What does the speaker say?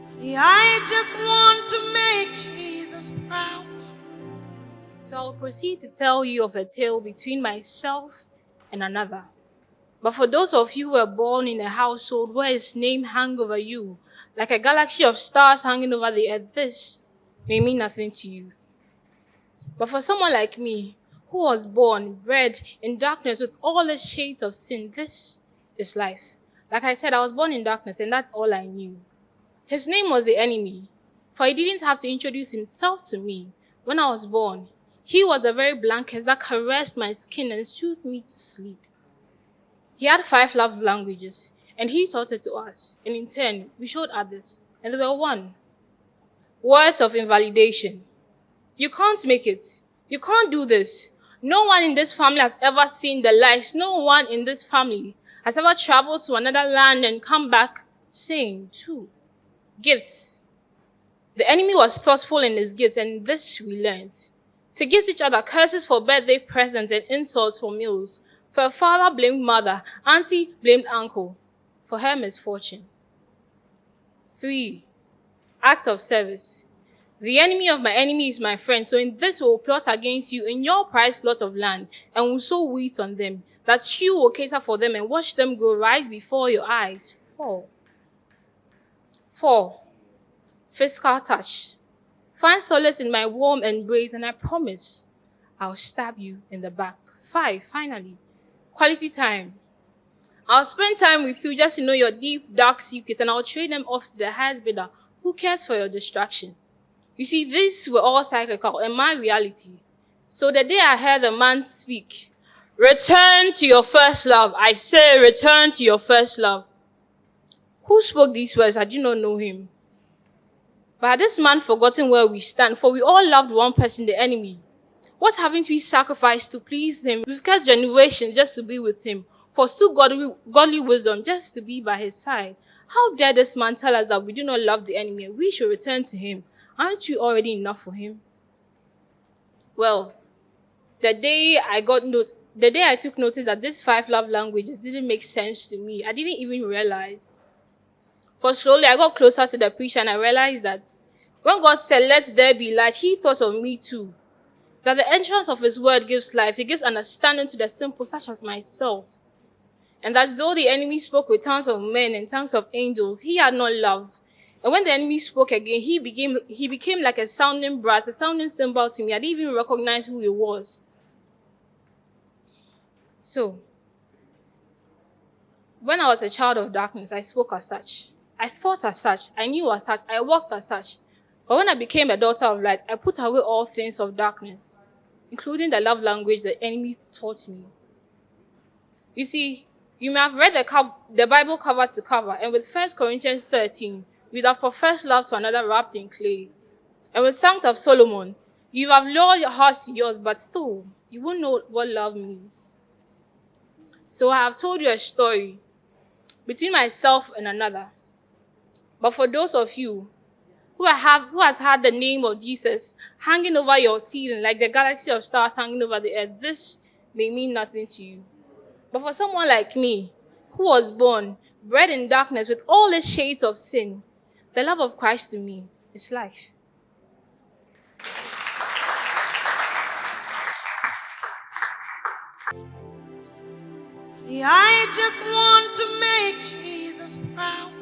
See, I just want to make Jesus proud. So I'll proceed to tell you of a tale between myself and another. But for those of you who were born in a household where his name hung over you, like a galaxy of stars hanging over the earth, this may mean nothing to you. But for someone like me, who was born, bred in darkness with all the shades of sin, this is life. Like I said, I was born in darkness and that's all I knew. His name was the enemy, for he didn't have to introduce himself to me when I was born. He was the very blankets that caressed my skin and soothed me to sleep. He had 5 love languages, and he taught it to us, and in turn, we showed others, and they were 1. Words of invalidation. You can't make it. You can't do this. No one in this family has ever seen the lights. No one in this family has ever traveled to another land and come back sane too. Gifts. The enemy was thoughtful in his gifts, and this we learned. To gift each other curses for birthday presents and insults for meals. For a father blamed mother, auntie blamed uncle. For her misfortune. 3. Act of service. The enemy of my enemy is my friend, so in this will plot against you in your prized plot of land, and will sow weeds on them, that you will cater for them and watch them grow right before your eyes. 4. Physical touch. Find solace in my warm embrace, and I promise I'll stab you in the back. 5. Finally, quality time. I'll spend time with you just to know your deep, dark secrets, and I'll trade them off to the highest bidder who cares for your distraction. You see, these were all cyclical and my reality. So the day I heard the man speak, return to your first love. I say, return to your first love. Who spoke these words? I do not know him. But had this man forgotten where we stand? For we all loved one person, the enemy. What haven't we sacrificed to please him? We've cast generation just to be with him. Forsook godly wisdom just to be by his side. How dare this man tell us that we do not love the enemy and we should return to him? Aren't we already enough for him? Well, the day I took notice that these 5 love languages didn't make sense to me, I didn't even realize. For slowly I got closer to the preacher and I realized that when God said, let there be light, he thought of me too. That the entrance of his word gives life. It gives understanding to the simple, such as myself. And that though the enemy spoke with tongues of men and tongues of angels, he had not love. And when the enemy spoke again, he became like a sounding brass, a sounding cymbal to me. I didn't even recognize who he was. So, when I was a child of darkness, I spoke as such. I thought as such. I knew as such. I walked as such. But when I became a daughter of light, I put away all things of darkness, including the love language the enemy taught me. You see, you may have read the Bible cover to cover, and with 1 Corinthians 13, you'd have professed love to another wrapped in clay. And with Songs of Solomon, you have lured your hearts to yours, but still, you won't know what love means. So I have told you a story between myself and another. But for those of you who has had the name of Jesus hanging over your ceiling like the galaxy of stars hanging over the earth, this may mean nothing to you. But for someone like me, who was born, bred in darkness with all the shades of sin, the love of Christ to me is life. See, I just want to make Jesus proud.